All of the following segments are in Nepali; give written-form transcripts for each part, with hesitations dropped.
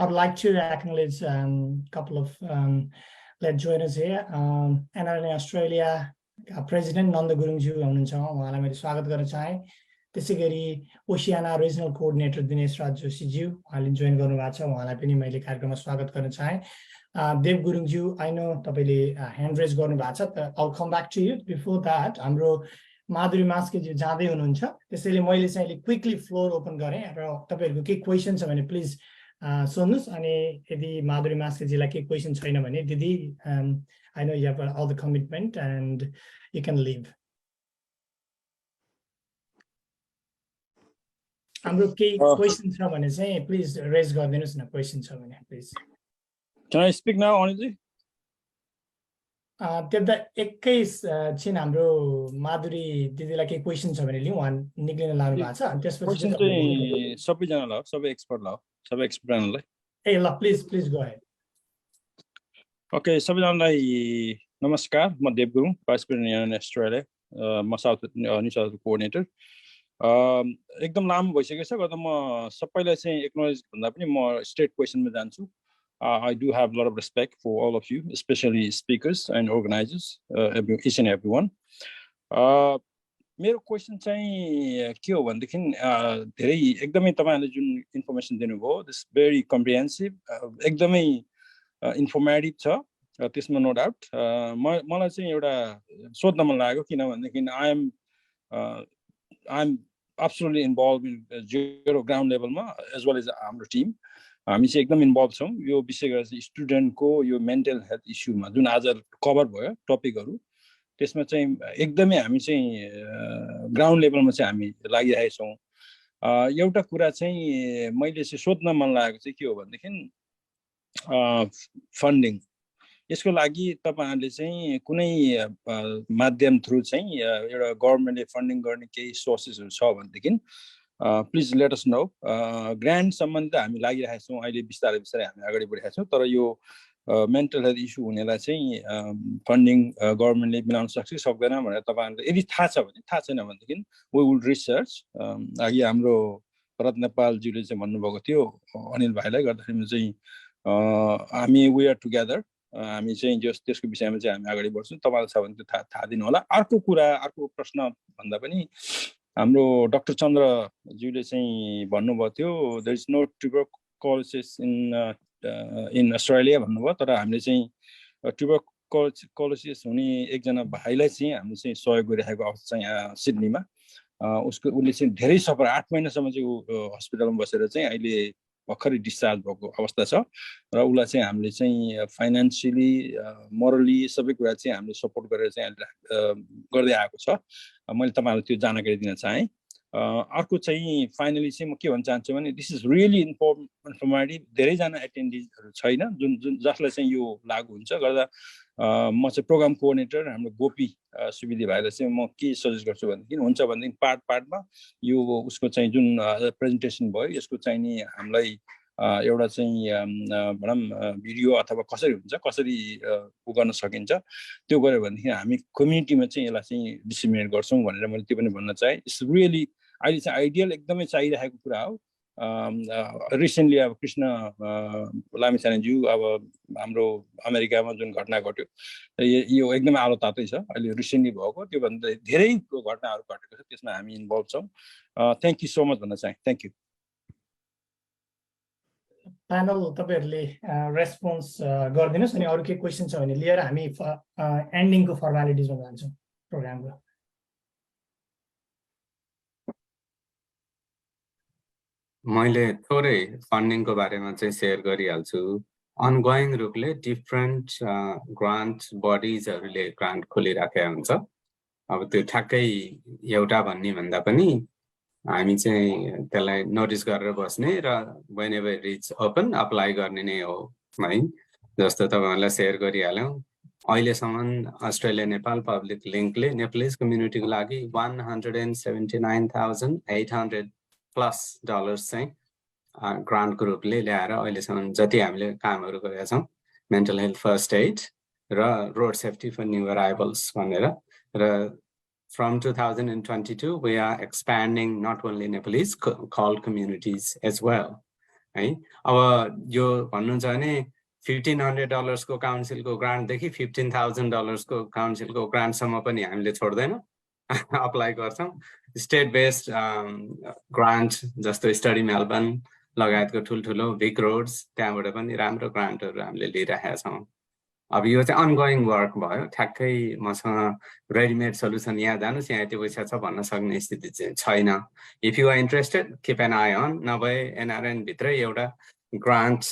I'd like to acknowledge a couple of lead joiners here. NRNA Australia President Nanda Gurungju हुनुहुन्छ, उहाँलाई मैले स्वागत गर्न चाहे। त्यसैगरी ओशियाना रिजनल कोअर्डिनेटर दिनेश राज जोशीज्यू उहाँले जोइन गर्नुभएको छ, उहाँलाई पनि मैले कार्यक्रममा स्वागत गर्न चाहे। देव गुरुङज्यू, आई नो तपाईले ह्यान्ड रेज गर्नुभएको छ, I'll come back to you. Before that, हाम्रो माधुरी मास्केज्यू जाँदै हुनुहुन्छ, त्यसैले मैले चाहिँ अहिले क्विकली फ्लोर ओपन गरेँ र तपाईहरुको के क्वेशन छ भने प्लिज सोध्नुस्। अनि यदि माधुरी मास्केजीलाई के क्वेशन छैन भने दिदी, I know you have all the commitment and you can leave. हाम्रो के क्वेशन छ भने चाहिँ प्लिज रेज गरिदिनुस् न, क्वेशन छ भने please. Can I speak now, Anji? त्यता एकैछिन हाम्रो माधुरी दिदीलाई के क्वेशन छ भने लिउँ, उहाँ निक्लिन लाग्नु भएको छ। अनि त्यसपछि चाहिँ सबैजनालाई, सबै एक्सपर्टलाई, सबै एक्सपर्टलाई ए ल प्लिज गो अहेड। ओके, सबैजनालाई नमस्कार। म Dev Gurung, vice president NRNA Australia, म न्यू साउथ कोअर्डिनेटर। एकदम लामो भइसकेको छ, गर्दा म सबैलाई चाहिँ एक्नोलेज भन्दा पनि म स्ट्रेट क्वेसनमा जान्छु। I do have a lot of respect for all of you, especially speakers and organizers, each and everyone. मेरो क्वेसन चाहिँ के हो भनेदेखि धेरै एकदमै तपाईहरुले जुन इन्फर्मेसन दिनुभयो, दिस भेरी कम्प्रिहेन्सिभ, एकदमै इन्फर्मेटिभ छ, त्यसमा नो डाउट। मलाई चाहिँ एउटा सोध्न मन लाग्यो, किनभनेदेखि I am absolutely involve in zero ground लेभलमा एज वेल एज हाम्रो टिम। हामी चाहिँ एकदम इन्भल्भ छौँ यो विषय गरेर चाहिँ स्टुडेन्टको यो मेन्टल हेल्थ इस्युमा जुन आज कभर भयो टपिकहरू, त्यसमा चाहिँ एकदमै हामी चाहिँ ग्राउन्ड लेभलमा चाहिँ हामी लागिरहेका छौँ। एउटा कुरा चाहिँ मैले चाहिँ सोध्न मन लागेको चाहिँ के हो भनेदेखि फन्डिङ। यसको लागि तपाईहरुले चाहिँ कुनै माध्यम थ्रु चाहिँ एउटा गभर्नमेन्टले फन्डिङ गर्ने केही सोर्सेसहरू छ भनेदेखि please let us know. Grant सम्बन्धी त हामी लागिरहेका छौँ, अहिले बिस्तारै बिस्तारै हामी अगाडि बढिरहेका छौँ, तर यो मेन्टल हेल्थ इस्यु हुनेलाई चाहिँ फन्डिङ गभर्नमेन्टले मिलाउन सक्छ कि सक्दैन भनेर तपाईहरुलाई यदि थाहा छ भने, थाहा छैन भनेदेखि वी विल रिसर्च। अघि हाम्रो भरत नेपालज्यूले चाहिँ भन्नुभएको थियो अनिल भाइलाई गर्दाखेरि चाहिँ हामी वी आर टुगेदर, हामी चाहिँ त्यसको विषयमा चाहिँ हामी अगाडि बढ्छौँ। तपाईलाई छ भने त्यो थाहा दिनु होला। अर्को कुरा, अर्को प्रश्न भन्दा पनि हाम्रो डाक्टर चन्द्रज्यूले चाहिँ भन्नुभएको थियो there is no tuberculosis in Australia भन्नुभयो, तर हामीले चाहिँ ट्युबरकुलोसिस हुने एकजना भाइलाई चाहिँ हामीले चाहिँ सहयोग गरिरहेको अवस्था छ यहाँ सिडनीमा। उसले चाहिँ धेरै सफर 8 महिनासम्म चाहिँ ऊ हस्पिटलमा बसेर चाहिँ अहिले भर्खरै डिस्चार्ज भएको अवस्था छ र उसलाई चाहिँ हामीले चाहिँ फाइनेन्सियली मोरली सबै कुरा चाहिँ हामीले सपोर्ट गरेर चाहिँ गर्दै आएको छ। मैले तपाईहरुलाई त्यो जानकारी दिन चाहे। अर्को चाहिँ फाइनली चाहिँ म के भन्न चाहन्छु भने दिस इज रियली इन्फर्मेटिभ। धेरैजना एटेन्डिजहरू छैन जसलाई चाहिँ यो लागू हुन्छ। गर्दा म चाहिँ प्रोग्राम कोअर्डिनेटर हाम्रो गोपी सुवेदी भाइलाई चाहिँ म के सजेस्ट गर्छु भनेदेखि हुन्छ भनेदेखि पार्टमा यो उसको चाहिँ जुन प्रेजेन्टेसन भयो यसको चाहिँ नि हामीलाई एउटा चाहिँ भनौँ भिडियो अथवा कसरी हुन्छ, कसरी उ गर्न सकिन्छ त्यो गर्यो भनेदेखि हामी कम्युनिटीमा चाहिँ यसलाई चाहिँ डिसिमिनेट गर्छौँ भनेर मैले त्यो पनि भन्न चाहे। इट्स रियली अहिले चाहिँ आइडियल एकदमै चाहिरहेको कुरा हो। रिसेन्टली अब कृष्ण लामिछानेज्यू अब हाम्रो अमेरिकामा जुन घटना घट्यो यो एकदमै आलो तातै छ, अहिले रिसेन्टली भएको त्योभन्दा धेरै घटनाहरू घटेको छ, त्यसमा हामी इन्भल्भ छौँ। थ्याङ्क यू सो मच भन्न चाहे। Thank you. प्यानल तपाईहरुले रेस्पोन्स गरिदिनुस् अनि अरु के क्वेशन छ भने लिएर हामी एन्डिङको फर्मालिटिजमा जान्छौँ प्रोग्रामको। मैले थोरै फन्डिङको बारेमा चाहिँ सेयर गरिहाल्छु। अनगोइङ रूपले डिफरेन्ट ग्रान्ट बडिजहरूले ग्रान्ट खोलिराखेका हुन्छ। अब त्यो ठ्याक्कै एउटा भन्ने भन्दा पनि हामी चाहिँ त्यसलाई नोटिस गरेर बस्ने र when ever it is open apply गर्ने नै हो है। जस्तो तपाईहरुलाई सेयर गरिहाल्यौँ, अहिलेसम्म अस्ट्रेलिया नेपाल पब्लिक लिङ्कले नेपालीज कम्युनिटीको लागि $179,800+ चाहिँ ग्रान्टको रूपले ल्याएर अहिलेसम्म जति हामीले कामहरू गरेका छौँ मेन्टल हेल्थ फर्स्ट एड र रोड सेफ्टी फर न्यू अराइभल्स भनेर र from 2022 we are expanding not only Nepalese called communities as well. है। अब यो भन्नुहुन्छ भने $1,500 को काउन्सिलको ग्रान्टदेखि $15,000 को काउन्सिलको ग्रान्टसम्म पनि हामीले छोड्दैनौँ, अप्लाई गर्छौँ। स्टेट बेस्ड ग्रान्ट जस्तो स्टडी मेलबर्न लगायतको ठुल्ठुलो भिक रोड्स त्यहाँबाट पनि राम्रो ग्रान्टहरू हामीले लिइरहेका छौँ। अब यो चाहिँ अनगोइङ वर्क भयो। ठ्याक्कै मसँग रेडिमेड सल्युसन यहाँ जानुहोस् यहाँ यति पैसा छ भन्न सक्ने स्थिति चाहिँ छैन। If you are interested keep an eye on, नभए एनआरएन भित्रै एउटा ग्रान्ट्स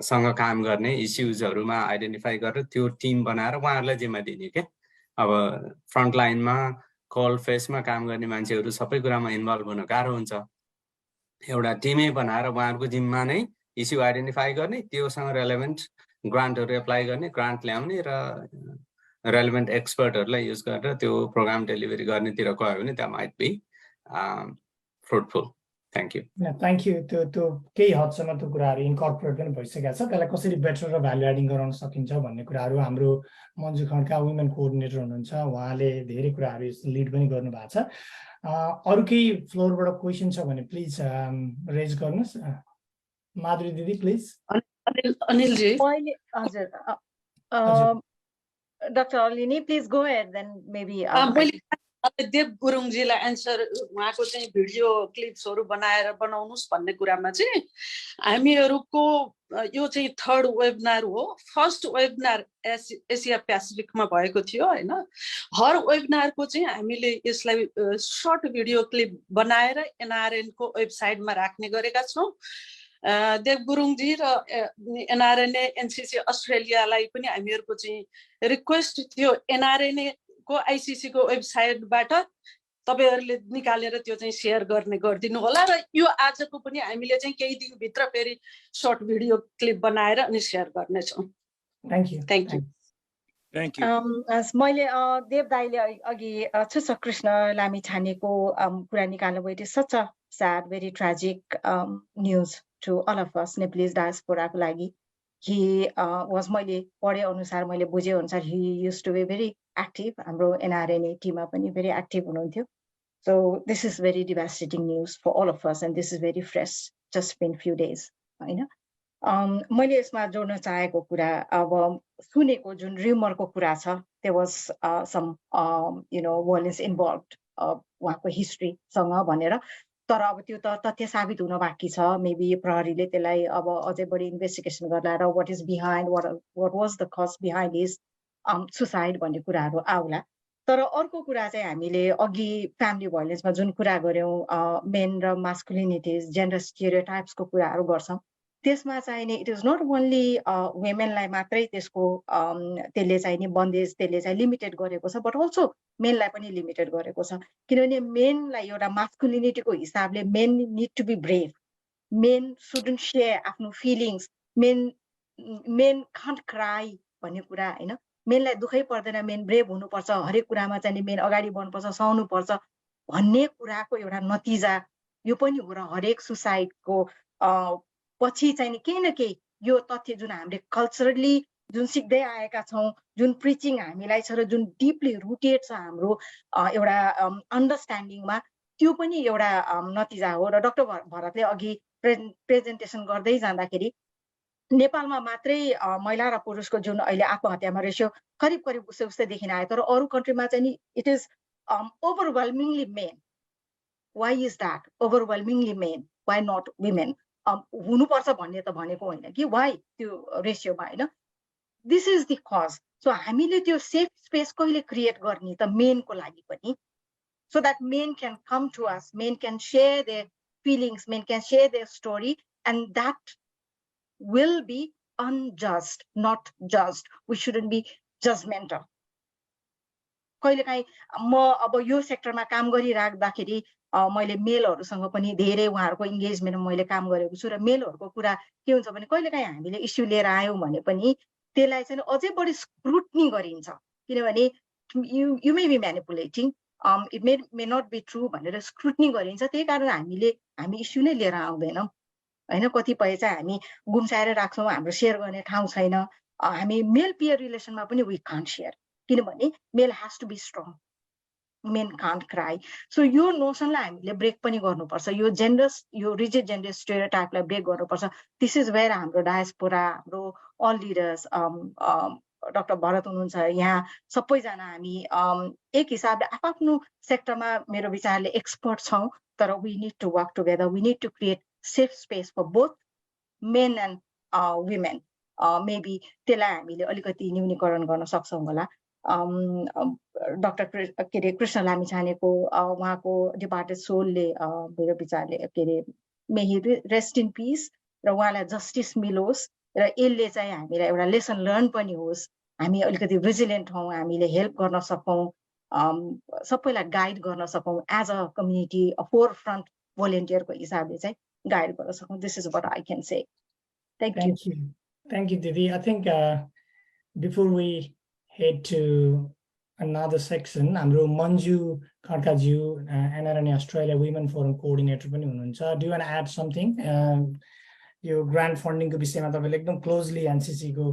सँग काम गर्ने इस्युजहरूमा आइडेन्टिफाई गरेर त्यो टिम बनाएर उहाँहरूलाई जिम्मा दिने के। अब फ्रन्ट लाइनमा कोल्ड फेसमा काम गर्ने मान्छेहरू सबै कुरामा इन्भल्भ हुन गाह्रो हुन्छ। एउटा टिमै बनाएर उहाँहरूको जिम्मा नै इस्यु आइडेन्टिफाई गर्ने, त्योसँग रेलेभेन्ट ग्रान्टहरू एप्लाई गर्ने, ग्रान्ट ल्याउने र रेलेभेन्ट एक्सपर्टहरूलाई युज गरेर त्यो प्रोग्राम डेलिभरी गर्नेतिर गयो भने that might be fruitful. Thank you. Thank you. त्यो केही हदसम्म त्यो कुराहरू इन्कर्पोरेट पनि भइसकेको छ। त्यसलाई कसरी बेटर र भ्यालु एडिङ गराउन सकिन्छ भन्ने कुराहरू हाम्रो मन्जु खड्का वुमेन कोअर्डिनेटर हुनुहुन्छ, उहाँले धेरै कुराहरू लिड पनि गर्नुभएको छ। अरू केही फ्लोरबाट क्वेसन छ भने प्लिज रेज गर्नुहोस्। माधुरी दिदी प्लिज। अनिलजी। हजुर doctor Alini please go ahead then maybe. Dev गुरुङजीलाई एन्सर, उहाँको चाहिँ भिडियो क्लिप्सहरू बनाउनुहोस् भन्ने कुरामा चाहिँ हामीहरूको यो चाहिँ थर्ड वेबिनार हो। फर्स्ट वेबिनार एसिया पेसिफिकमा भएको थियो होइन। हर वेबिनारको चाहिँ हामीले यसलाई सर्ट भिडियो क्लिप बनाएर एनआरएनको वेबसाइटमा राख्ने गरेका छौँ। देव गुरुङजी र एनआरएनए एनसिसी अस्ट्रेलियालाई पनि हामीहरूको चाहिँ रिक्वेस्ट थियो एनआरएनए को आइसिसी को वेबसाइटबाट तपाईहरुले निकालेर त्यो चाहिँ शेयर गरिदिनु होला र यो आजको पनि हामीले चाहिँ केही दिन भित्र फेरि सर्ट भिडियो क्लिप बनाएर अनि शेयर गर्ने छौं। Thank you. मैले देव दाइले अघि छ कृष्ण लामी छानेको कुरा निकाल्नु भयो। It is such a sad very tragic news to all of us Nepalese डायस्पोराको लागि। He was मैले पढे अनुसार मैले बुझे अनुसार he used to be very active. हाम्रो NRNA टिममा पनि very active हुनुहुन्थ्यो। So this is very devastating news for all of us and this is very fresh, just been few days हैन। मैले यसमा जोड्न चाहेको कुरा अब सुनेको जुन र्युमरको कुरा छ, there was some violence involved उहाँको हिस्ट्री सँग भनेर, तर अब त्यो त तथ्य साबित हुन बाँकी छ। मेबी प्रहरीले त्यसलाई अब अझै बढी इन्भेस्टिगेसन गर्ला र what is behind what was the cause behind his suicide भन्ने कुराहरू आउला। तर अर्को कुरा चाहिँ हामीले अघि फ्यामिली भाइलेन्समा जुन कुरा गर्यौं मेन र मास्कुलिनिटिज जेन्डर स्टेरियोटाइप्सको कुराहरू गर्छौं, त्यसमा चाहिँ नि इट इज नट ओन्ली वुमेनलाई मात्रै त्यसको त्यसले चाहिँ नि बन्देज त्यसले चाहिँ लिमिटेड गरेको छ, बट अल्सो मेनलाई पनि लिमिटेड गरेको छ। किनभने मेनलाई एउटा मास्कुलिनिटीको हिसाबले men need to be brave, men shouldn't share आफ्नो फिलिङ्स, मेन कान्ट क्राई भन्ने कुरा हैन। मेनलाई दुखै पर्दैन, मेन ब्रेभ हुनुपर्छ, हरेक कुरामा चाहिँ मेन अगाडि बढ्नुपर्छ, सहनुपर्छ भन्ने कुराको एउटा नतिजा यो पनि हो। र हरेक सुसाइडको पछि चाहिँ केही न केही यो तथ्य जुन हामीले कल्चरली जुन सिक्दै आएका छौं, जुन प्रिचिङ हामीलाई छ र जुन डिपली रुटेड छ हाम्रो एउटा अन्डरस्ट्यान्डिङमा, त्यो पनि एउटा नतिजा हो। र डाक्टर भरतले अघि प्रेजेन्टेसन गर्दै जाँदाखेरि नेपालमा मात्रै महिला र पुरुषको जुन अहिले आत्महत्यामा रेसियो करिब उस्तै देखिन आयो, तर अरू कन्ट्रीमा चाहिँ it is overwhelmingly men. Why is that overwhelmingly men, why not women? हुनुपर्छ भन्ने त भनेको होइन कि वाइ त्यो रेसियोमा हैन। This is the cause. So हामीले त्यो सेफ स्पेस कहिले क्रिएट गर्ने त मेनको लागि पनि, so that men can come to us, men can share their feelings, men can share their story, and that will be unjust, not just. We shouldn't be judgmental. कहिलेकाहीँ म अब यो सेक्टरमा काम गरिराख्दाखेरि मैले मेलहरुसँग पनि धेरै उहाँहरुको इन्गेजमेन्टमा मैले काम गरेको छु र मेलहरुको कुरा के हुन्छ भने कहिलेकाहीँ हामीले इस्यु लिएर आयौं भने पनि त्यसलाई चाहिँ अझै बढी स्क्रुटनी गरिन्छ, किनभने you may be manipulating, it may not be true भनेर स्क्रुटनी गरिन्छ। त्यही कारण हामी इस्यु नै लिएर आउँदैनौं हैन। कतिपय चाहिँ हामी गुम्साएर राख्छौं, हाम्रो शेयर गर्ने ठाउँ छैन। हामी मेल पियर रिलेसनमा पनि वी कान्ट शेयर, किनभने male has to be strong. men can't cry. So यो नोसनलाई हामीले ब्रेक पनि गर्नुपर्छ, यो जेन्डर यो रिजिड जेन्डर स्टेरियोटाइपलाई ब्रेक गर्नुपर्छ. दिस इज वेयर हाम्रो डायस्पोरा, हाम्रो अल लिडर्स, डाक्टर भरत हुनुहुन्छ यहाँ, सबैजना हामी एक हिसाबले आफ्नो सेक्टरमा मेरो विचारले एक्सपर्ट छौँ, तर we need to work together. We need to create safe space for both men and women. Maybe त्यसलाई हामीले अलिकति न्यूनीकरण गर्न सक्छौँ होला. डाक्टर के अरे कृष्ण लामिछानेको उहाँको डिपार्टेड सोलले मेरो विचारले के अरे मे ही रेस्ट इन पिस र उहाँलाई जस्टिस मिलोस् र यसले चाहिँ हामीलाई एउटा लेसन लर्न पनि होस्, हामी अलिकति भिजिलेन्ट हौँ, हामीले हेल्प गर्न सकौँ, सबैलाई गाइड गर्न सकौँ, as a community forefront भोलिन्टियरको हिसाबले चाहिँ गाइड गर्न सकौँ. This is what I can say. Thank you. Thank you, Didi. I think before we head to another section, हाम्रो Manju खड्काज्यू NRNA Australia Women Forum Coordinator पनि हुनुहुन्छ. Do you want to add something? यो ग्रान्ट फन्डिङको विषयमा तपाईले एकदम क्लोजली एनसीसी को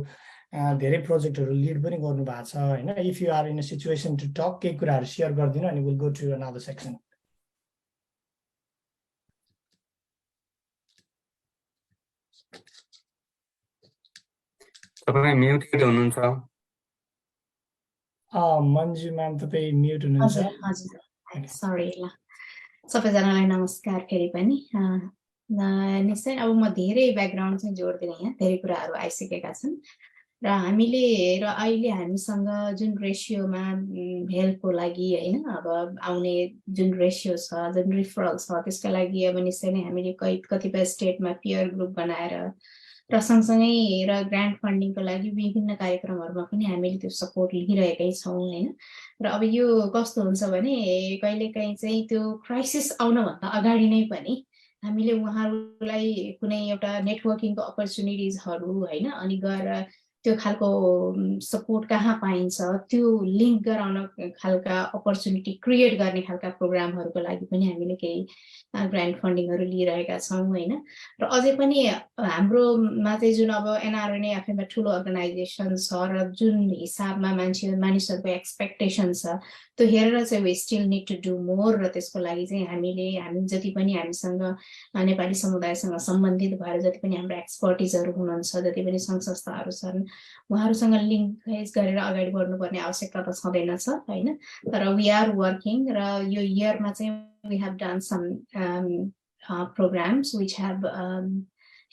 धेरै प्रोजेक्टहरु लिड पनि गर्नु भएको छ हैन. If you are in a situation to talk, केही कुराहरु शेयर गर्दिनु अनि will go to another section. तपाईं म्युटेड हुनुहुन्छ. मन्जु म्याम तपाई म्युट हुनुहुन्छ. हजुर सरी ल. सबैजनालाई नमस्कार फेरि पनि. निश्चय अब म धेरै ब्याकग्राउन्ड चाहिँ जोड्दिनँ, यहाँ धेरै कुराहरू आइसकेका छन् र हामीले र अहिले हामीसँग जुन रेसियोमा हेल्पको लागि हैन अब आउने जुन रेसियो छ, जुन रिफरल छ, त्यसका लागि अब निश्चय नै हामीले कतिपय स्टेटमा पियर ग्रुप बनाएर र सँगसँगै र ग्रान्ट फन्डिङको लागि विभिन्न कार्यक्रमहरुमा पनि हामीले त्यो सपोर्ट लिइरहेकै छौं हैन. र अब यो कस्तो हुन्छ भने कहिलेकाहीँ चाहिँ त्यो क्राइसिस आउनभन्दा अगाडि नै पनि हामीले उहाँहरूलाई कुनै एउटा नेटवर्किङको अपर्च्युनिटिजहरु हैन अनि गएर त्यो खालको सपोर्ट कहाँ पाइन्छ त्यो लिंक गराउन खालका अपर्च्युनिटी क्रिएट गर्ने खालका प्रोग्रामहरुको लागि पनि हामीले केही ग्रान्ट फन्डिङहरु लिइरहेका छौं हैन. र अझै पनि हाम्रोमा चाहिँ जुन अब एनआरएनए आफैमा ठूलो अर्गनाइजेसन छ र जुन हिसाबमा मानिसहरुको एक्सपेक्टेसन छ त्यो हेरेर चाहिँ we still need to do more. र त्यसको लागि चाहिँ हामी जति पनि हामीसँग नेपाली समुदायसँग सम्बन्धित भएर जति पनि हाम्रो एक्सपर्टिजहरु हुनुहुन्छ, जति पनि संघ संस्थाहरु छन्, उहाँहरुसँग लिंक गरेर अगाडि बढ्नुपर्ने आवश्यकता त छँदैन छ हैन. तर वी आर वर्किङ र यो इयरमा चाहिँ we have done some programs which have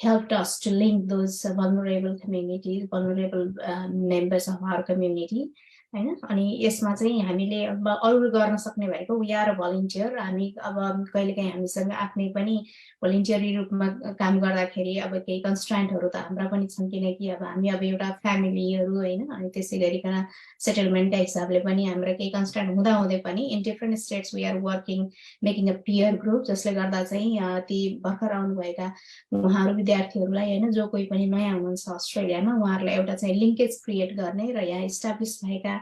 helped us to link those vulnerable communities, vulnerable members of our community हैन. अनि यसमा चाहिँ हामीले अब अरु गर्न सक्ने भएको वी आर अ भलन्टियर. हामी अब कहिलेकाहीँ हामीसँग आफ्नै पनि भलन्टियरी रूपमा काम गर्दाखेरि अब केही कन्स्ट्रेन्टहरु त हाम्रा पनि छन्, किनकि अब हामी अब एउटा फ्यामिलीहरु हैन अनि त्यसै गरिकन सेटलमेन्टका हिसाबले पनि हाम्रो केही कन्स्ट्रेन्ट हुँदा हुँदै पनि in different states we are working making a peer group, जसले गर्दा चाहिँ ती भर्खर आउनु भएका उहाँहरु विद्यार्थीहरुलाई हैन जो कोही पनि नयाँ हुनुहुन्छ अस्ट्रेलियामा उहाँहरुलाई एउटा चाहिँ लिंकेज क्रिएट गर्ने र यहाँ एस्टाब्लिश भएका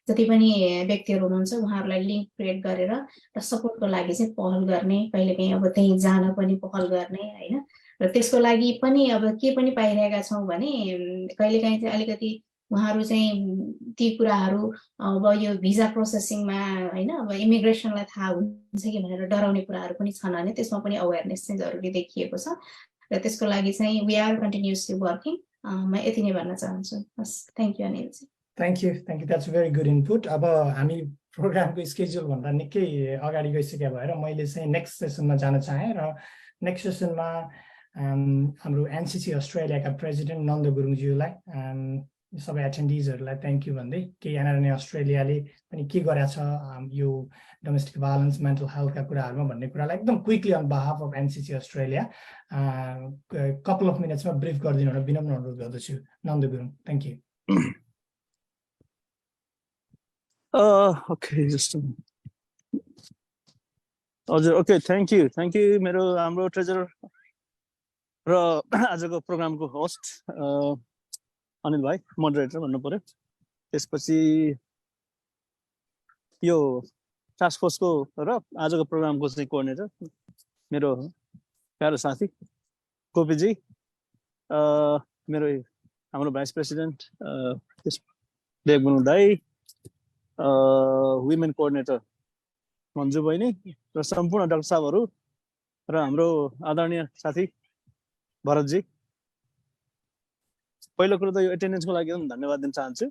जति पनि व्यक्तिहरु हुनुहुन्छ उहाँहरुलाई लिंक क्रिएट गरेर र सपोर्टको लागि चाहिँ पहल गर्ने, कहिलेकाहीँ अब त्यही जान पनि पहल गर्ने हैन. र त्यसको लागि पनि अब के पनि पाइरहेका छौं भने कहिलेकाहीँ चाहिँ अलिकति उहाँहरु चाहिँ ती कुराहरु अब यो भिजा प्रोसेसिङमा हैन अब इमिग्रेसनलाई थाहा हुन्छ कि भनेर डराउने कुराहरु पनि छन् भने त्यसमा पनि अवेयरनेस चाहिँ जरुरी देखिएको छ. र त्यसको लागि चाहिँ वी आर कन्टिन्युअसली वर्किङ. म यति नै भन्न चाहन्छु. बस. Thank you Anil ji. Thank you. That's a very good input. अब हामी प्रोग्रामको स्केड्युल भन्दा निकै अगाडि गइसकेका भएर मैले चाहिँ नेक्स्ट सेसनमा जान चाहे र नेक्स्ट सेसनमा हाम्रो एनसीसी अस्ट्रेलियाका प्रेसिडेन्ट नन्द गुरुङज्यूलाई सबै एटेन्डिजहरुलाई थ्यांक यू भन्दै के एनआरएनए अस्ट्रेलियाले पनि के गरेछ यो डोमेस्टिक भायोलेन्स मेन्टल हेल्थका कुराहरुमा भन्ने कुरालाई एकदम quickly on behalf of NCC Australia couple of मिनट्समा ब्रिफ गरिदिनु भनेर विनम्र अनुरोध गर्दछु. Nanda Gurung, thank you. Okay, just हजुर. ओके, थ्यांक यू मेरो हाम्रो ट्रेजरर र आजको प्रोग्रामको होस्ट अनिल भाइ, मोडरेटर भन्नु पर्यो. त्यसपछि यो टास्क फोर्सको र आजको प्रोग्रामको चाहिँ कोअर्डिनेटर मेरो प्यारो साथी गोपीजी, मेरो हाम्रो भाइस प्रेसिडेन्ट देवगुरु दाई, women coordinator मन्जु बहिनी र सम्पूर्ण डाक्टर साहबहरू र हाम्रो आदरणीय साथी भरतजी, पहिलो कुरो त यो एटेन्डेन्सको लागि एकदम धन्यवाद दिन चाहन्छु।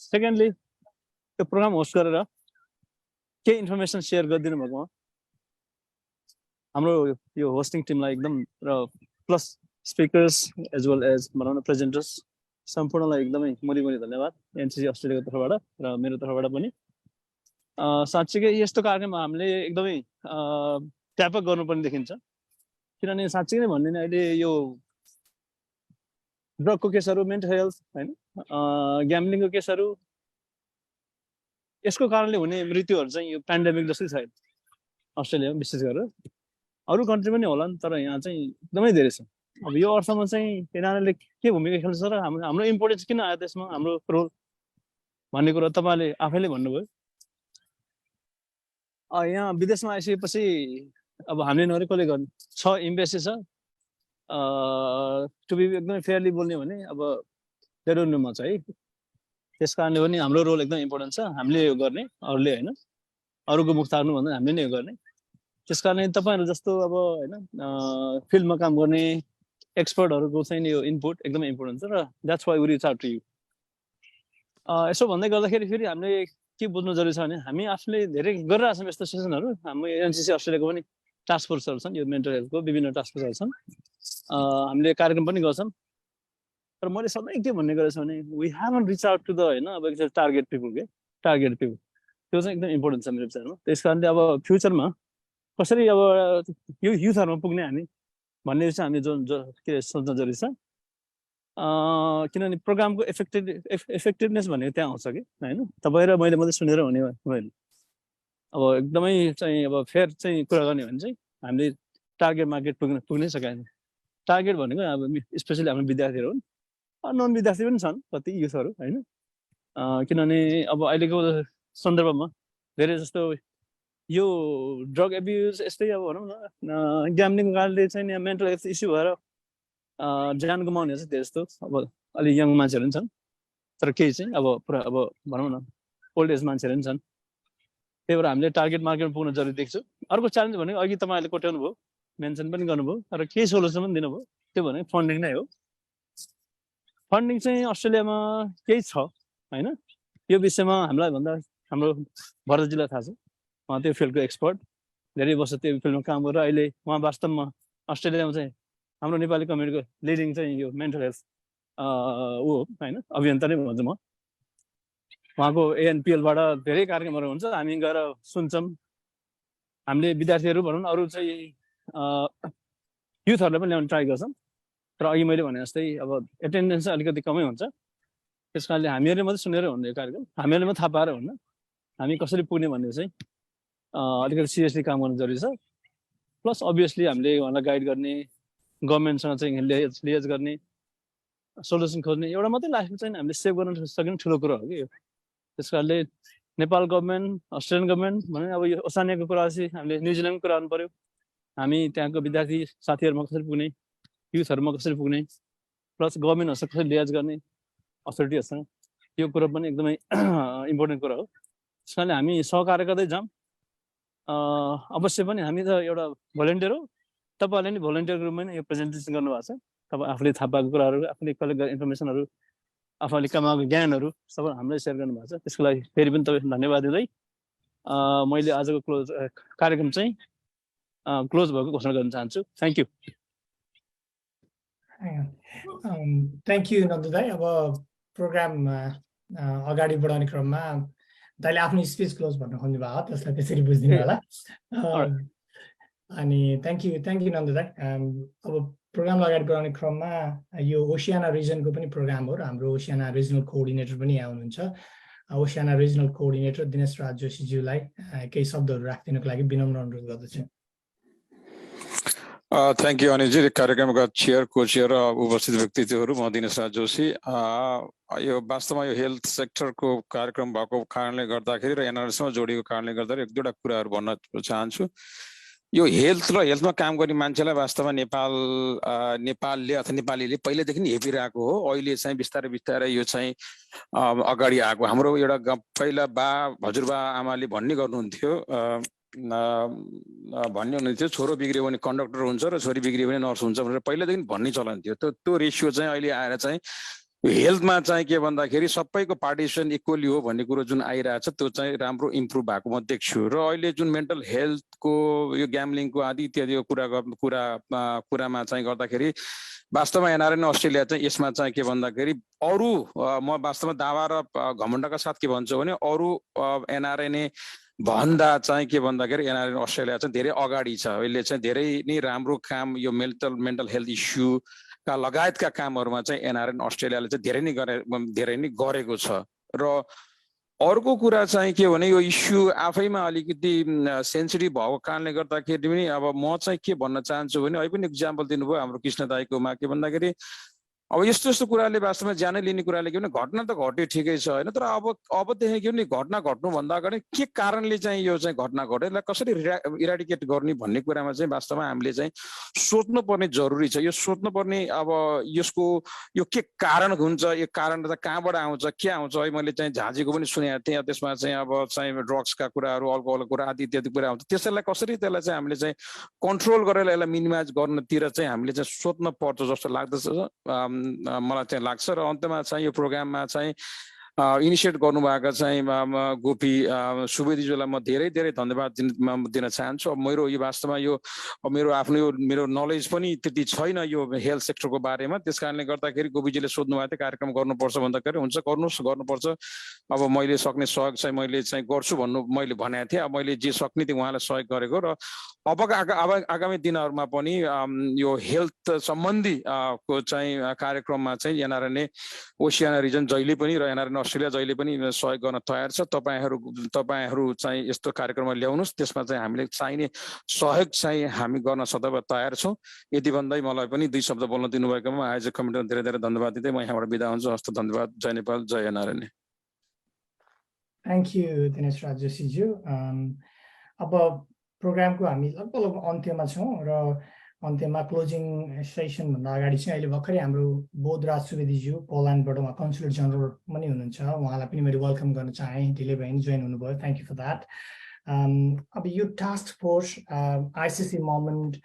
सेकेन्डली यो प्रोग्राम होस्ट गरेर केही इन्फर्मेसन सेयर गरिदिनु भएको हाम्रो यो होस्टिङ टिमलाई एकदम र plus speakers as well as भनौँ न प्रेजेन्टर्स सम्पूर्णलाई एकदमै मुरी धन्यवाद एनसिसी अस्ट्रेलियाको तर्फबाट र मेरो तर्फबाट पनि। साँच्चीकै यस्तो कार्यक्रम हामीले एकदमै ट्यापअप गर्नुपर्ने देखिन्छ, किनभने साँच्चै नै भन्ने अहिले यो ड्रगको केसहरू, मेन्टल हेल्थ होइन, ग्याम्बलिङको केसहरू, यसको कारणले हुने मृत्युहरू चाहिँ यो पेन्डेमिक जस्तै छ अस्ट्रेलियामा विशेष गरेर। अरू कन्ट्री पनि होला नि, तर यहाँ चाहिँ एकदमै धेरै छ। अब यो अर्थमा चाहिँ एनआरएनले के भूमिका खेल्छ र हाम्रो इम्पोर्टेन्स किन आयो त्यसमा, हाम्रो रोल भन्ने कुरा तपाईँले आफैले भन्नुभयो। यहाँ विदेशमा आइसकेपछि अब हामीले नगरी कसले गर्ने, 6 एम्बेसी छ। टु बी एकदमै फेयरली बोल्ने भने अब डेढोन्डुमा छ है, त्यस कारणले पनि हाम्रो रोल एकदम इम्पोर्टेन्ट छ। हामीले यो गर्ने, अरूले होइन, अरूको मुख तार्नु भन्दा हामीले नै यो गर्ने। त्यस कारणले तपाईँहरू जस्तो अब होइन फिल्डमा काम गर्ने एक्सपर्टहरूको चाहिँ यो इनपुट एकदमै इम्पोर्टेन्ट छ र that's why we reach out to you. यसो भन्दै गर्दाखेरि फेरि हामीले के बुझ्नु जरुरी छ भने हामी आफूले धेरै गरिरहेको छौँ यस्तो सेसनहरू। हाम्रो एनसिसी अस्ट्रेलियाको पनि टास्क फोर्सहरू छन्, यो मेन्टल हेल्थको विभिन्न टास्क फोर्सहरू छन्, हामीले कार्यक्रम पनि गर्छौँ। तर मैले सधैँ के भन्ने गरेको छु भने we haven't reach out to the होइन अब टार्गेट पिपुल त्यो चाहिँ एकदम इम्पोर्टेन्ट छ मेरो विचारमा। त्यस कारणले अब फ्युचरमा कसरी अब यो युथहरूमा पुग्ने हामी भन्ने चाहिँ हामीले के सोच्न जरुरी छ। किनभने प्रोग्रामको इफेक्टिभनेस भनेको त्यहाँ आउँछ कि होइन, तपाईँ र मैले मात्रै सुनेर हुने मैले अब एकदमै चाहिँ अब फेयर चाहिँ कुरा गर्ने भने चाहिँ हामीले टार्गेट मार्केट पुग्नै सकेन। टार्गेट भनेको अब स्पेसली हाम्रो विद्यार्थीहरू हुन्, नन विद्यार्थी पनि छन् कति युथहरू होइन। किनभने अब अहिलेको सन्दर्भमा धेरै जस्तो यो ड्रग एब्युज यस्तै अब भनौँ न ग्याम्बलिङको कारणले चाहिँ यहाँ मेन्टल हेल्थ इस्यु भएर ज्यान गुमाउने चाहिँ त्यस्तो अब अलि यङ मान्छेहरू पनि छन्, तर केही चाहिँ अब पुरा अब भनौँ न ओल्ड एज मान्छेहरू पनि छन्। त्यही भएर हामीले टार्गेट मार्केटमा पुग्न जरुरी देख्छु। अर्को च्यालेन्ज भनेको अघि तपाईँहरूले कोट्याउनु भयो, मेन्सन पनि गर्नुभयो, तर केही सोल्युसन पनि दिनुभयो, त्यो भनेको फन्डिङ नै हो। फन्डिङ चाहिँ अस्ट्रेलियामा केही छ होइन, यो विषयमा हामीलाई भन्दा हाम्रो भरतजीलाई थाहा छ, उहाँ त्यो फिल्डको एक्सपर्ट, धेरै वर्ष त्यो फिल्डमा काम गरेर अहिले उहाँ वास्तवमा अस्ट्रेलियामा चाहिँ हाम्रो नेपाली कम्युनिटीको लिडिङ चाहिँ यो मेन्टल हेल्थ ऊ हो होइन, अभियन्ता नै भन्छु म। उहाँको एएनपिएलबाट धेरै कार्यक्रमहरू हुन्छ, हामी गएर सुन्छौँ। हामीले विद्यार्थीहरू भनौँ न अरू चाहिँ युथहरूलाई पनि ल्याउन ट्राई गर्छौँ, तर अघि मैले भने जस्तै अब एटेन्डेन्स अलिकति कमै हुन्छ। त्यस कारणले हामीहरूले मात्रै सुनेर हुने यो कार्यक्रम, हामीहरूले मात्रै थाहा पाएर हुन्न, हामी कसरी पुग्ने भन्ने चाहिँ अलिकति सिरियसली काम गर्नु जरुरी छ। प्लस अभियसली हामीले उहाँलाई गाइड गर्ने, गभर्मेन्टसँग चाहिँ लिएज गर्ने, सोल्युसन खोज्ने, एउटा मात्रै लाइफमा चाहिँ हामीले सेभ गर्न सक्ने ठुलो कुरो हो कि यो। त्यस कारणले नेपाल गभर्मेन्ट, अस्ट्रेलियन गभर्मेन्ट भने अब यो ओसानियाको कुरा चाहिँ हामीले न्युजिल्यान्डको कुरा गर्नु पऱ्यो, हामी त्यहाँको विद्यार्थी साथीहरूमा कसरी पुग्ने, युथहरूमा कसरी पुग्ने, प्लस गभर्मेन्टहरूसँग कसरी लिएज गर्ने अथोरिटीहरूसँग, यो कुरो पनि एकदमै इम्पोर्टेन्ट कुरा हो। त्यस कारणले हामी सहकार्य गर्दै जाऊँ। अवश्य पनि हामी त एउटा भोलिन्टियर हो, तपाईँहरूले नि भोलिन्टियरको रूपमा यो प्रेजेन्टेसन गर्नुभएको छ। तपाईँ आफूले थाहा पाएको कुराहरू, आफूले कलेक्ट गरेको इन्फर्मेसनहरू, आफूले कमाएको ज्ञानहरू सबै हामीलाई सेयर गर्नुभएको छ, त्यसको लागि फेरि पनि तपाईँ धन्यवाद दिँदै मैले आजको कार्यक्रम चाहिँ क्लोज भएको घोषणा गर्न चाहन्छु। Thank you. Thank you Nandu दाई। अब प्रोग्राम अगाडि बढाउने क्रममा दाइले आफ्नो स्पिच क्लोज भन्न खोज्नु भयो, त्यसलाई त्यसरी बुझिदिनु होला। अनि थ्याङ्क यू नन्दु दाई। अब प्रोग्राम अगाडि बढाउने क्रममा यो ओसियाना रिजनको पनि प्रोग्राम हो र हाम्रो ओसियाना रिजनल कोअर्डिनेटर पनि यहाँ हुनुहुन्छ। Oceania regional coordinator Dinesh Raj जोशीज्यूलाई केही शब्दहरू राखिदिनुको लागि विनम्र अनुरोध गर्दछु। Thank you Anilji. कार्यक्रमका चेयर, को चेयर र उपस्थित व्यक्तित्वहरू, म दिनेश राज जोशी। यो वास्तवमा यो हेल्थ सेक्टरको कार्यक्रम भएको कारणले गर्दाखेरि र एनआरएसमा जोडिएको कारणले गर्दा एक दुईवटा कुराहरू भन्न चाहन्छु। यो हेल्थ र हेल्थमा काम गर्ने मान्छेलाई वास्तवमा नेपालले अथवा नेपालीले पहिलेदेखि नै हेपिरहेको हो। अहिले चाहिँ बिस्तारै बिस्तारै यो चाहिँ अगाडि आएको। हाम्रो एउटा पहिला हजुरबा आमाले भन्ने गर्नुहुन्थ्यो, छोरो बिग्रियो भने कन्डक्टर हुन्छ र छोरी बिग्रियो भने नर्स हुन्छ भनेर पहिलादेखि भन्ने चलन थियो। त्यो रेसियो चाहिँ अहिले आएर चाहिँ हेल्थमा चाहिँ के भन्दाखेरि सबैको पार्टिसन इक्वली हो भन्ने कुरो जुन आइरहेछ त्यो चाहिँ राम्रो इम्प्रुभ भएको म देख्छु। र अहिले जुन मेन्टल हेल्थको यो ग्याम्लिङको आदि इत्यादिको कुरामा चाहिँ गर्दाखेरि वास्तवमा एनआरएनए अस्ट्रेलिया चाहिँ यसमा चाहिँ के भन्दाखेरि अरू म वास्तवमा दावा र घमण्डका साथ के भन्छु भने अरू एनआरएनए भन्दा चाहिँ के भन्दाखेरि एनआरएनए अस्ट्रेलिया चाहिँ धेरै अगाडि छ। यसले चाहिँ धेरै नै राम्रो काम यो मेन्टल हेल्थ इस्यु का लगायतका कामहरुमा चाहिँ एनआरएनए अस्ट्रेलियाले चाहिँ धेरै नै गरेको छ। र अर्को कुरा चाहिँ के भने यो इस्यु आफैमा अलिकति सेन्सिटिभ भएको कारणले गर्दाखेरि पनि अब म चाहिँ के भन्न चाहन्छु भने अहिले पनि एक्जाम्पल दिनुभयो हाम्रो कृष्ण दाइकोमा के भन्दाखेरि अब यस्तो कुराले वास्तवमा ज्यानै लिने कुराले के भने घटना त घट्यो ठिकै छ हैन, तर अबदेखि के भने घटना घट्नु भन्दा अगाडि के कारणले चाहिँ यो चाहिँ घटना घट्यो यसलाई कसरी इराडिकेट गर्ने भन्ने कुरामा चाहिँ वास्तवमा हामीले चाहिँ सोच्नु पर्ने जरुरी छ। यो सोच्नु पर्ने अब यसको यो के कारण हुन्छ, यो कारण त कहाँबाट आउँछ, के आउँछ। है मैले चाहिँ झाँझीको पनि सुनेको थिएँ, त्यसमा चाहिँ अब चाहिँ ड्रग्सका कुराहरू अल्कोहलको कुरा आदि इत्यादि कुरा आउँछ। त्यसलाई कसरी त्यसलाई चाहिँ हामीले चाहिँ कन्ट्रोल गरेर यसलाई मिनिमाइज गर्नतिर चाहिँ हामीले चाहिँ सोच्न पर्छ जस्तो लाग्दछ मलाई चाहिँ लाग्छ। र अन्तमा चाहिँ यो प्रोग्राममा चाहिँ इनिसिएट गर्नुभएका चाहिँ गोपी सुवेदीज्यूलाई म धेरै धन्यवाद दिन चाहन्छु। अब मेरो यो वास्तवमा यो मेरो आफ्नो यो मेरो नलेज पनि त्यति छैन यो हेल्थ सेक्टरको बारेमा, त्यस कारणले गर्दाखेरि गोपीजीले सोध्नु भएको थियो कार्यक्रम गर्नुपर्छ भन्दाखेरि हुन्छ गर्नुपर्छ। अब मैले सक्ने सहयोग चाहिँ मैले चाहिँ गर्छु भन्नु मैले भनेको थिएँ। अब मैले जे सक्ने थिएँ उहाँलाई सहयोग गरेको। र अब आगामी दिनहरूमा पनि यो हेल्थ सम्बन्धी को चाहिँ कार्यक्रममा चाहिँ एनआरएनए ओसियाना रिजन जहिले पनि र एनआरएनए अस्ट्रेलिया जहिले पनि सहयोग गर्न तयार छ। तपाईहरु चाहिँ यस्तो कार्यक्रममा ल्याउनुस्, त्यसमा चाहिँ हामीले चाहिने सहयोग चाहिँ हामी गर्न सदैव तयार छौँ। यति भन्दै मलाई पनि 2 शब्द बोल्न दिनुभएकोमा आयोजक कमिटीलाई धेरै धन्यवाद दिँदै म यहाँबाट बिदा हुन्छु। हस्त धन्यवाद। जय नेपाल, जय एनआरएनए। थ्याङ्क यू दिनेश राज जोशीज्यू। अब प्रोग्रामको हामी लगभग अन्त्यमा छौँ र अन्त्यमा क्लोजिङ सेसन भन्दा अगाडि चाहिँ अहिले भर्खरै हाम्रो बोधराज सुवेदीज्यू पोल्यान्डबाट उहाँ काउन्सिलर जनरल पनि हुनुहुन्छ, उहाँलाई पनि मैले वेलकम गर्न चाहेँ। ढिले भयो नि जोइन हुनुभयो, थ्याङ्क यू फर द्याट। अब यो टास्क फोर्स आइसिसी मोमेन्ट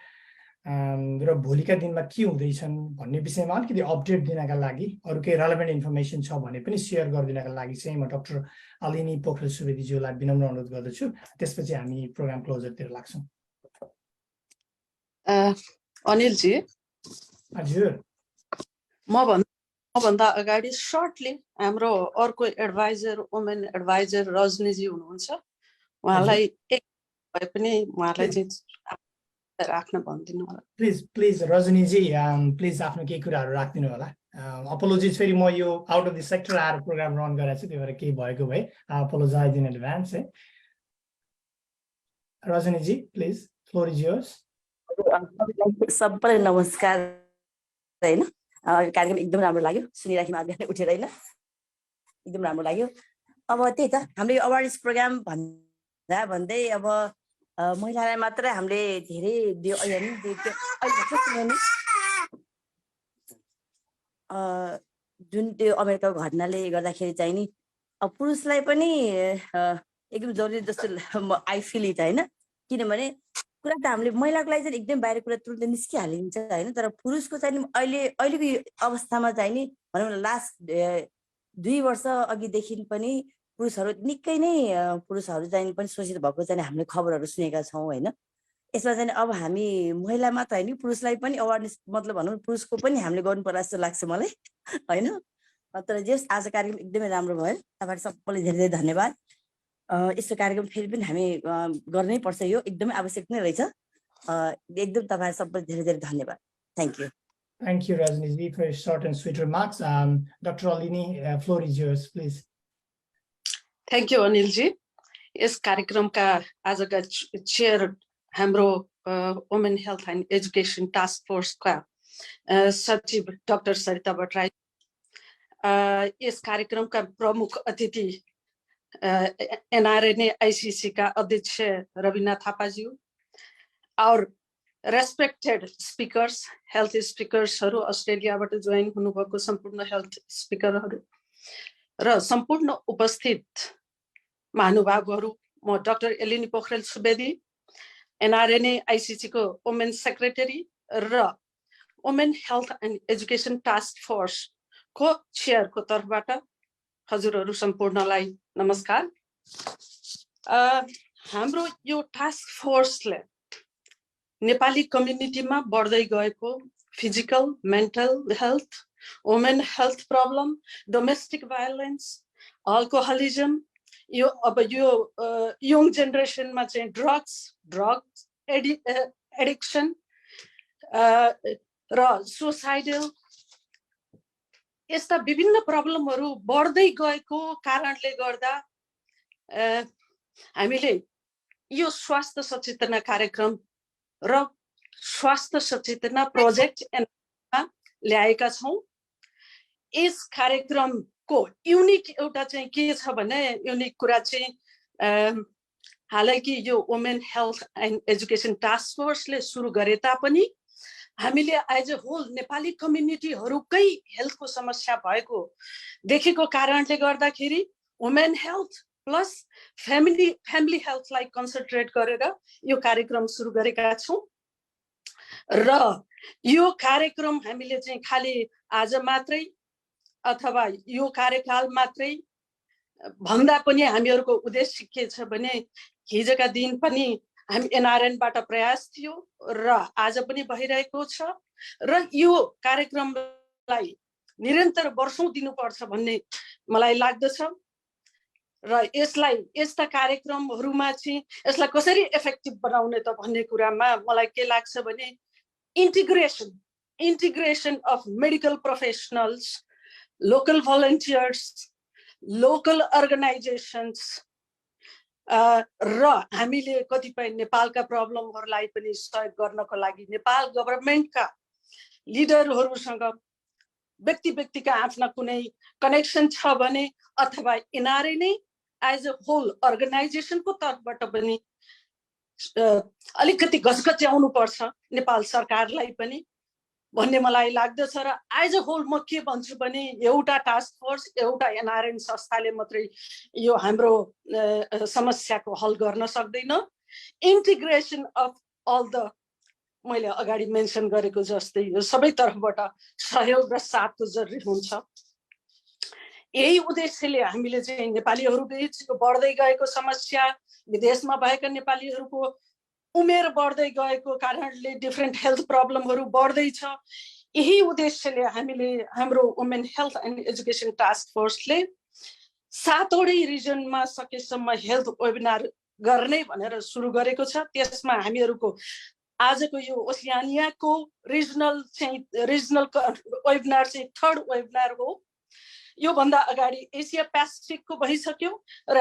र भोलिका दिनमा के हुँदैछन् भन्ने विषयमा अलिकति अपडेट दिनका लागि अरू केही रेलेभेन्ट इन्फर्मेसन छ भने पनि सेयर गरिदिनका लागि चाहिँ म डाक्टर अलिनी पोखरेल सुवेदीज्यूलाई विनम्र अनुरोध गर्दछु। त्यसपछि हामी प्रोग्राम क्लोजरतिर लाग्छौँ। अनिलजी, हजुर, म भन्दा अगाडि सर्टली हाम्रो अर्को एडभाइजर वुमेन एडभाइजर रजनीजी हुनुहुन्छ, उहाँलाई एक भए पनि उहाँलाई चाहिँ राख्न भन्दिनु होला। प्लिज रजनीजी प्लिज आफ्नो केही कुराहरू राखिदिनु होला। अपोलोजिज, फेरि म यो आउट अफ द सेक्टर आएर प्रोग्राम रन गराएको छु, त्यही भएर केही भएको भए अपोलोजाइज इन एडभान्स है। रजनीजी प्लिज, फ्लोर इज योर्स। सबैलाई नमस्कार हैन। कार्यक्रम एकदम राम्रो लाग्यो, सुनिराख्यौँ आज बिहान उठेर हैन, एकदम राम्रो लाग्यो। अब त्यही त हाम्रो यो अवेरनेस प्रोग्राम भन्दै अब महिलालाई मात्र हामीले धेरै जुन त्यो अमेरिकाको घटनाले गर्दाखेरि चाहिँ नि अब पुरुषलाई पनि एकदम जरुरी जस्तो आई फिल इट हैन। किनभने कुरा त हामीले महिलाको लागि चाहिँ एकदम बाहिर कुरा तुरुन्तै निस्किहालिन्छ हैन, तर पुरुषको चाहिँ अहिलेको अवस्थामा चाहिँ नि भनौँ न लास्ट 2 वर्ष अघिदेखि पनि पुरुषहरू निकै नै पुरुषहरू चाहिँ पनि शोषित भएको चाहिँ हामीले खबरहरू सुनेका छौँ हैन। यसमा चाहिँ अब हामी महिला मात्र हैन, पुरुषलाई पनि अवेरनेस मतलब भनौँ पुरुषको पनि हामीले गर्नु पर्ला जस्तो लाग्छ मलाई हैन। तर जस आज कार्यक्रम एकदमै राम्रो भयो, तपाईहरु सबैलाई धेरै धेरै धन्यवाद। यस्तो कार्यक्रम फेरि पनि हामी गर्नै पर्छ, यो एकदमै आवश्यक नै रहेछ। एकदम तपाईहरु सबैलाई धेरै धेरै धन्यवाद। Thank you. Thank you, Rajniji, for your short and sweet remarks. Dr. Alini, floor is yours, please. Thank you Anilji. यस कार्यक्रमका आजका चेयर हाम्रो women health and education task फोर्सका सचिव डाक्टर सरिता भट्टराई, यस कार्यक्रमका प्रमुख अतिथि एनआरएनए आइसिसी का अध्यक्ष रविना थापाज्यू, आवर रेस्पेक्टेड स्पिकर्स हेल्थ स्पिकर्सहरू अस्ट्रेलियाबाट जोइन हुनुभएको सम्पूर्ण हेल्थ स्पिकरहरू र सम्पूर्ण उपस्थित महानुभावहरू म doctor Elini Pokharel Subedi NRNA ICC को वुमेन सेक्रेटरी र women health and education task force को चेयर को तर्फबाट हजुरहरू सम्पूर्णलाई नमस्कार। हाम्रो यो टास्क फोर्सले नेपाली कम्युनिटीमा बढ्दै गएको physical mental health women health problem domestic violence alcoholism यो अब यो यङ जेनेरेसनमा चाहिँ ड्रग्स एडिक्सन र सुसाइडल यस्ता विभिन्न प्रब्लमहरू बढ्दै गएको कारणले गर्दा हामीले यो स्वास्थ्य सचेतना कार्यक्रम र स्वास्थ्य सचेतना प्रोजेक्ट ल्याएका छौं। यस कार्यक्रमको युनिक एउटा चाहिँ के छ भने युनिक कुरा चाहिँ हालाकि यो women health and education task फोर्सले सुरु गरे तापनि हामीले एज अ होल नेपाली कम्युनिटीहरूकै हेल्थको समस्या भएको देखेको कारणले गर्दाखेरि वुमेन हेल्थ प्लस फ्यामिली हेल्थलाई कन्सन्ट्रेट गरेर यो कार्यक्रम सुरु गरेका छौं र यो कार्यक्रम हामीले चाहिँ खाली आज मात्रै अथवा यो कार्यकाल मात्रै भन्दा पनि हामीहरूको उद्देश्य के छ भने हिजोका दिन पनि हामी NRN बाट प्रयास थियो र आज पनि भइरहेको छ र यो कार्यक्रमलाई निरन्तर वर्षौं दिनुपर्छ भन्ने मलाई लाग्दछ र यसलाई यस्ता कार्यक्रमहरुमा चाहिँ यसलाई कसरी इफेक्टिभ बनाउने त भन्ने कुरामा मलाई के लाग्छ भने integration of medical professionals, local volunteers, local organizations र हामीले कतिपय नेपालका प्रब्लमहरुलाई पनि सहयोग गर्नको लागि नेपाल गभर्नमेन्टका लिडरहरुसँग व्यक्तिका आफ्ना कुनै कनेक्सन छ भने अथवा NRNA एज अ होल अर्गनाइजेसनको तर्फबाट पनि अलिकति घचघच्याउनु पर्छ नेपाल सरकारलाई पनि भन्ने मलाई लाग्दछ र एज अ होल म के भन्छु भने एउटा टास्क फोर्स एउटा NRN संस्थाले मात्रै यो हाम्रो समस्याको हल गर्न सक्दैन। इन्टिग्रेसन अफ अल द मैले अगाडि मेन्सन गरेको जस्तै यो सबै तर्फबाट सहयोग र साथको जरुरी हुन्छ। यही उद्देश्यले हामीले चाहिँ नेपालीहरु बीच बढ्दै गएको समस्या विदेशमा भएका नेपालीहरुको उमेर बढ्दै गएको कारणले डिफरेन्ट हेल्थ प्रब्लमहरु बढ्दै छ। यही उद्देश्यले हामीले हाम्रो women health and education task फोर्सले 7 वटै रिजनमा सकेसम्म हेल्थ वेबिनार गर्ने भनेर सुरु गरेको छ। त्यसमा हामीहरुको आजको यो ओसियानियाको रिजनल वेबिनार चाहिँ 3rd वेबिनार हो। यो भन्दा अगाडि एसिया पेसिफिकको भइसक्यो र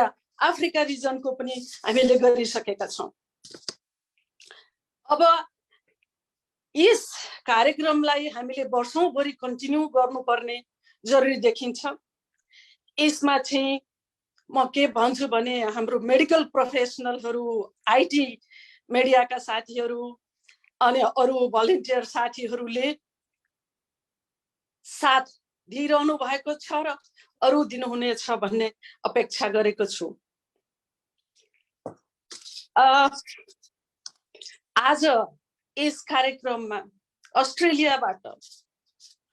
अफ्रिका रिजनको पनि हामीले गरिसकेका छौं। अब यस कार्यक्रमलाई हामीले वर्षौंभरि कन्टिन्यू गर्नुपर्ने जरुरी देखिन्छ। यसमा चाहिँ म के भन्छु भने हाम्रो मेडिकल प्रोफेसनलहरु आईटी मिडियाका साथीहरु अनि अरु भलन्टियर साथीहरुले साथ दिइरहनु भएको छ र अरु दिनुहुनेछ भन्ने अपेक्षा गरेको छु। आज यस कार्यक्रममा अस्ट्रेलियाबाट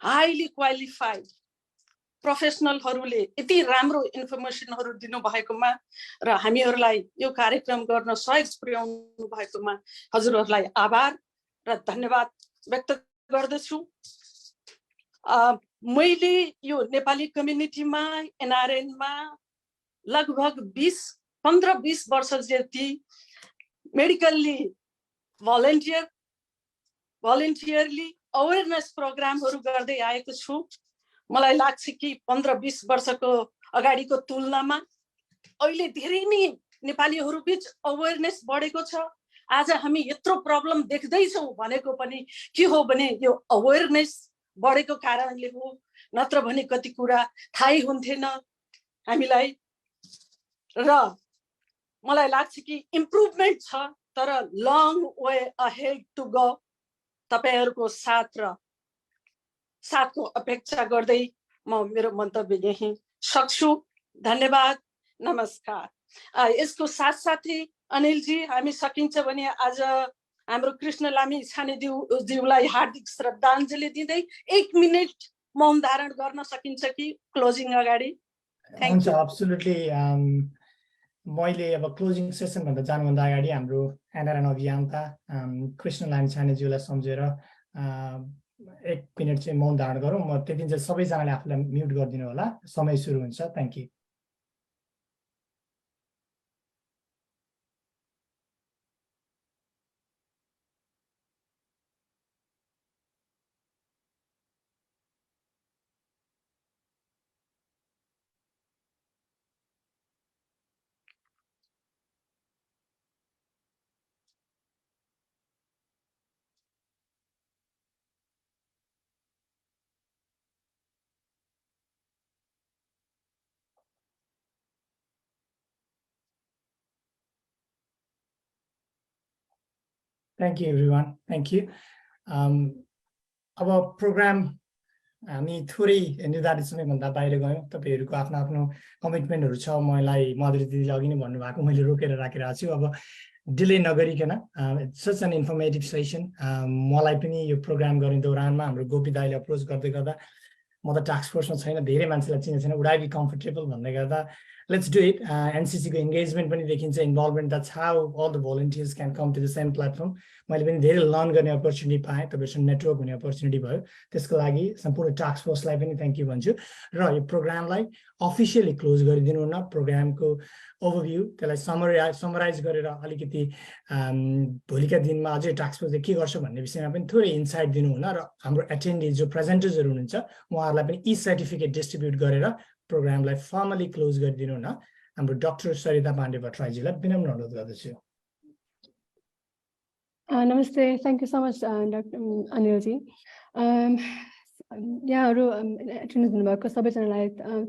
हाईली क्वालिफाइड प्रोफेसनलहरुले यति राम्रो इन्फर्मेसनहरु दिनु भएकोमा र हामीहरुलाई यो कार्यक्रम गर्न सहयोग पुर्याउनु भएकोमा हजुरहरुलाई आभार र धन्यवाद व्यक्त गर्दछु। मैले यो नेपाली कम्युनिटीमा NRN मा लगभग 15-20 वर्ष जति मेडिकली भलन्टियरली अवेयरनेस प्रोग्रामहरु गर्दै आएको छु। मलाई लाग्छ कि 15-20 वर्षको अगाडिको तुलनामा अहिले धेरै नै नेपालीहरु बीच अवेयरनेस बढेको छ। आज हामी यत्रो प्रब्लम देख्दै छौं भनेको पनि के हो भने यो अवेयरनेस बढेको कारणले हो, नत्र भने कति कुरा थाहै हुन्थेन हामीलाई। र मलाई लाग्छ कि इम्प्रुभमेन्ट छ तर long way ahead to go. तपाईहरुको साथको अपेक्षा गर्दै म मेरो मन्तव्य यही सक्छु। धन्यवाद, नमस्कार। यसको साथसाथै अनिलजी, हामी सकिन्छ भने आज हाम्रो कृष्ण लामी छानेज्यूलाई हार्दिक श्रद्धाञ्जली दिँदै 1 मिनेट मौन धारण गर्न सकिन्छ कि क्लोजिङ अगाडि? हुन्छ, एब्सोल्युटली। मैले अब क्लोजिङ सेसन भन्दा जानुभन्दा अगाडि हाम्रो एनआरएन अभियन्ता कृष्ण लामी छानेज्यूलाई सम्झेर 1 मिनेट चाहिँ मौन धारण गरौँ। म त्यति चाहिँ सबैजनाले आफूलाई म्युट गरिदिनु होला। समय सुरु हुन्छ। Thank you. Thank you, everyone. Thank you. अब प्रोग्राम हामी थोरै निर्धारित समयभन्दा बाहिर गयौँ। तपाईहरुको आफ्नो आफ्नो कमिटमेन्टहरु छ। मलाई मधुरी दिदीले अघि नै भन्नुभएको, मैले रोकेर राखिरहेको छु। अब डिले नगरिकन सच एन इन्फर्मेटिभ सेसन। मलाई पनि यो प्रोग्राम गर्ने दौरानमा हाम्रो गोपी दाइले अप्रोच गर्दै गर्दा म त टास्क फोर्समा छैन, धेरै मान्छेलाई चिनेको छैन, वुड आई बी कम्फर्टेबल भन्दै गर्दा लेट्स डु इट। एनसीसी को एंगेजमेंट पनि देखिन्छ, involvement. That's how all the volunteers can come to the same platform. मैले पनि धेरै लर्न गर्ने अपर्च्युनिटी पाएँ, तपाईहरुसँग नेटवर्क हुने अपर्च्युनिटी भयो। त्यसको लागि सम्पूर्ण टास्क फोर्सलाई पनि थ्याङ्क यू भन्छु। र यो प्रोग्रामलाई अफिसियली क्लोज गरिदिनु न। प्रोग्रामको ओभरभ्यू त्यसलाई समराइज गरेर अलिकति भोलिका दिनमा अझै टास्क फोर्सले के गर्छ भन्ने विषयमा पनि थोरै इन्साइट दिनु हुन। र हाम्रो एटेन्डेन्स जो प्रेजेन्टर्सहरु हुनुहुन्छ उहाँहरूलाई पनि ई सर्टिफिकेट डिस्ट्रिब्युट गरेर प्रोग्रामलाई फर्मली क्लोज गरिदिनु न। हाम्रो डाक्टर सरिता पाण्डे भट्टराईजीलाई विनम्र अनुरोध गर्दछु। Namaste. Thank you so much, Dr. Anilji.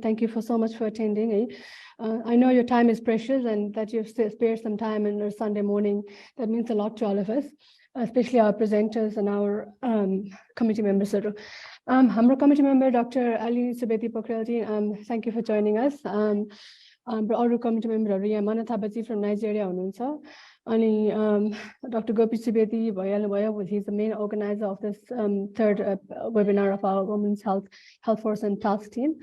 Thank you so much for attending. I know your time is precious and that you've spared some time on a Sunday morning. That means a lot to all of us, especially our presenters and our committee members. Our committee member, Dr. Ali Subeti Pokralji, thank you for joining us. Our committee member, Mana Thabaji from Nigeria. And Dr. Gopi Subeti, he's the main organizer of this third webinar of our Women's Health Force and Task Team.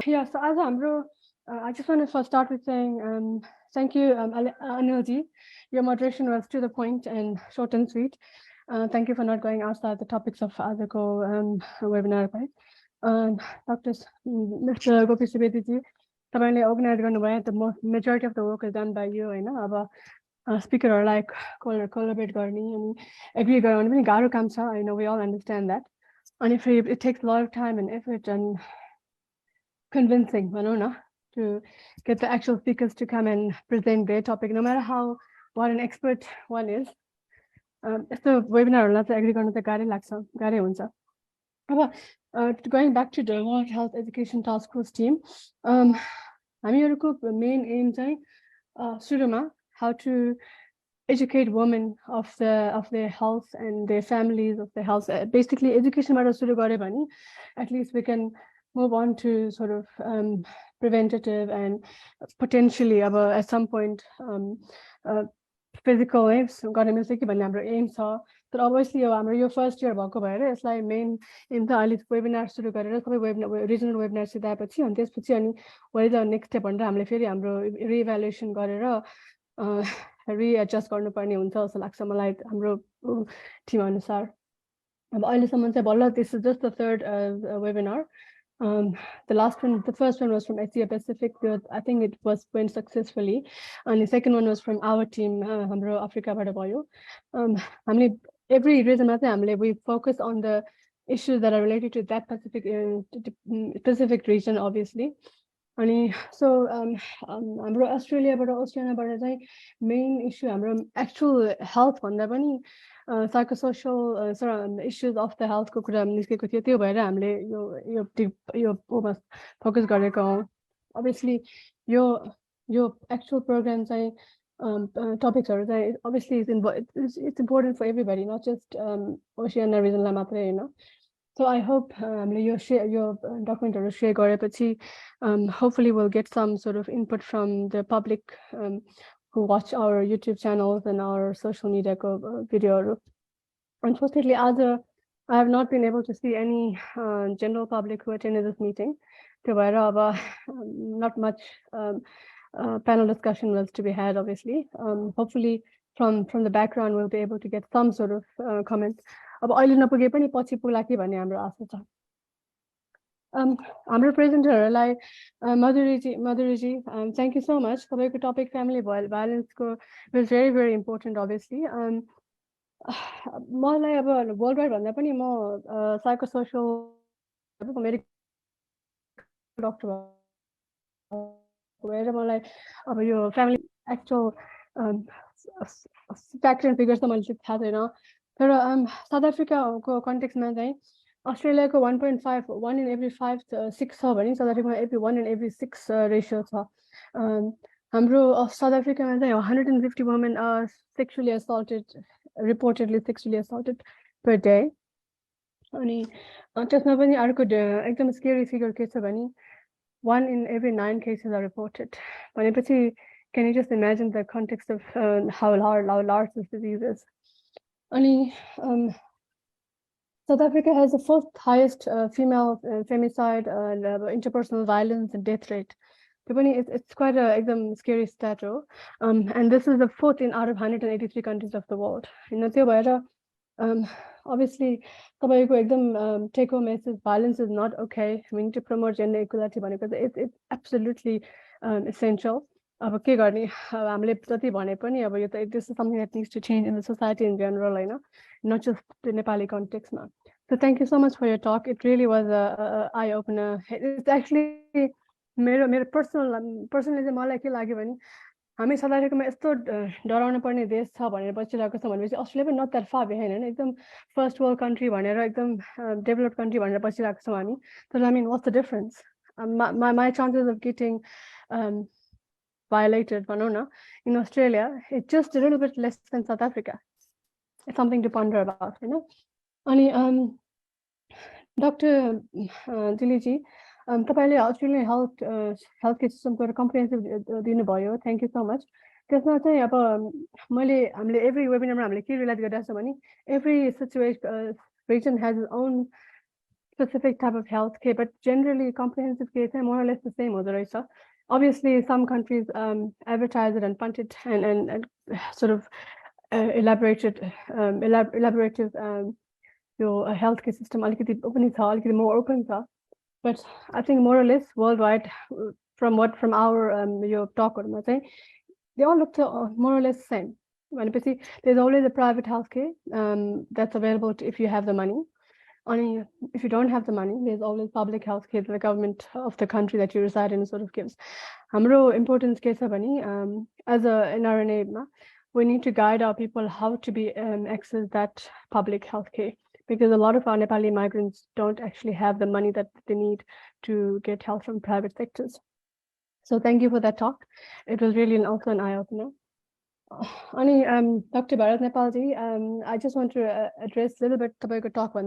Yeah, so as I just want to first start with saying thank you, Anilji. Your moderation was to the point and short and sweet. Thank you for not going outside the topics of Azako webinar. Mr. Gopi Subeti ji, the majority of the work is done by you. Speaker like collaborate and agree. I know we all understand that. And if it takes a lot of time and effort and convincing to get the actual speakers to come and present their topic, no matter what an expert one is. So webinar agree going back to the World Health Education Task Force team, main aim Suruma, how to educate women of their health and their families of their health. Basically, education at least we can move on to sort of preventative and potentially at some point physical aims. Aims are, but obviously your first year it's like main in the webinars regional webinars and this what is our next step on re-evaluation readjust गर्नुपर्ने हुन्छ जस्तो लाग्छ मलाई हाम्रो टिम अनुसार। अब अहिलेसम्म चाहिँ this is just the third webinar. The first one was from Asia Pacific. I think it went successfully, and the second one was from our team, हाम्रो अफ्रिकाबाट भयो। Every reason we focus on the issues that are related to that specific region, obviously. So Australia but Oceania main issue actual health psychosocial issues of the health focus obviously your actual program topics are obviously it's important for everybody, not just Oceania region matre, you know. So I hope your document share garepachi hopefully we'll get some sort of input from the public who watch our YouTube channels and our social media video. Unfortunately, I have not been able to see any general public who attended this meeting. Not much panel discussion was to be had, obviously. Hopefully, from the background, we'll be able to get some sort of comment. Our presenter, like Madhuriji, thank you so much. The topic family violence was very, very important, obviously. मलाई अब वर्ल्ड वाइड भन्दा पनि म साइकोसोसियल मेडिकल डक्टर भएर मलाई अब यो family actual fact and figures त मैले चाहिँ थाहा छैन तर साउथ अफ्रिकाको कन्टेक्समा चाहिँ अस्ट्रेलियाको 1.5 1 in every 5 6 छ भने साउथ अफ्रिकामा every 1 in every 6 रेसियो छ हाम्रो साउथ अफ्रिकामा चाहिँ 150 women are reportedly sexually assaulted per day. अनि त्यसमा पनि अर्को एकदम स्केरी फिगर के छ भने 1 in every 9 cases are reported. भनेपछि can you just imagine the context of how large this disease is? अनि South Africa has the fourth highest female femicide and interpersonal violence and death rate. It's quite a scary stat, and this is the fourth out of 183 countries of the world. Obviously, take home message: violence is not okay. We need to promote gender equality because it's absolutely essential. This is something that needs to change in the society in general, not just the Nepali context. So thank you so much for your talk. It really was a eye opener. It's actually मेरो पर्सनली चाहिँ मलाई के लाग्यो भने हामी साउथ अफ्रिकामा यस्तो डराउनु पर्ने देश छ भनेर बचिरहेको छ भनेपछि अस्ट्रेलिया पनि नट द्याट फार बिहाइन्ड हैन एकदम फर्स्ट वर्ल्ड कन्ट्री भनेर एकदम डेभलप्ड कन्ट्री भनेर बचिरहेको छौँ हामी तर I mean what's the difference my chances of getting violated भनौँ न in Australia it's just a little bit less than South Africa. It's something to ponder about, अनि Dr. Diliji तपाईले अस्ट्रेलियन हेल्थ केयर सिस्टमको कम्प्रिहेन्सिभ दिनुभयो थ्याङ्क यू सो मच त्यसमा चाहिँ अब हामीले एभ्री वेबिनारमा हामीले के रियलाइज गरिरहेको छ भने every region has its own specific type of health care but generally comprehensive care is more or less the same हुँदो रहेछ. Obviously some countries advertise it and punt it and sort of elaborative your health care system अलिकति पनि छ अलिकति more open छ. But I think more or less worldwide, from our your talk, they all look more or less the same. There's always a private healthcare that's available if you have the money. Only if you don't have the money, there's always public healthcare that the government of the country that you reside in sort of gives. Hamro importance case as a NRNA, we need to guide our people how to be access that public healthcare. Because a lot of our Nepali migrants don't actually have the money that they need to get help from private sectors. So thank you for that talk. It was really also an eye-opener. Dr. Bharat Nepalji, I just want to address a little bit about your talk. Your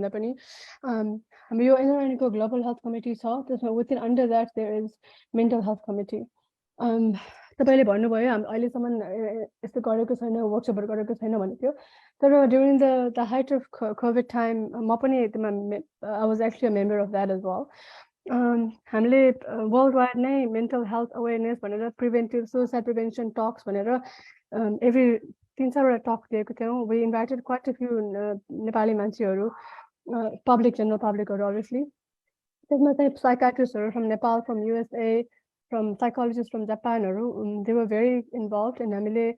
NRNA Global Health Committee saw within under that there is Mental Health Committee. तपाईँले भन्नुभयो अहिलेसम्म यस्तो गरेको छैन वर्कसपहरु गरेको छैन भन्नु थियो तर during the height of COVID time म पनि I was actually a member of that as well. हामीले worldwide नै mental health awareness भनेर preventive suicide prevention talks भनेर every 3-4 talk दिएको थियौं. We invited quite a few Nepali मान्छेहरु general public obviously. त्यसमा चाहिँ psychiatrists from Nepal, from USA, from psychologists from Japan, they were very involved and हामीले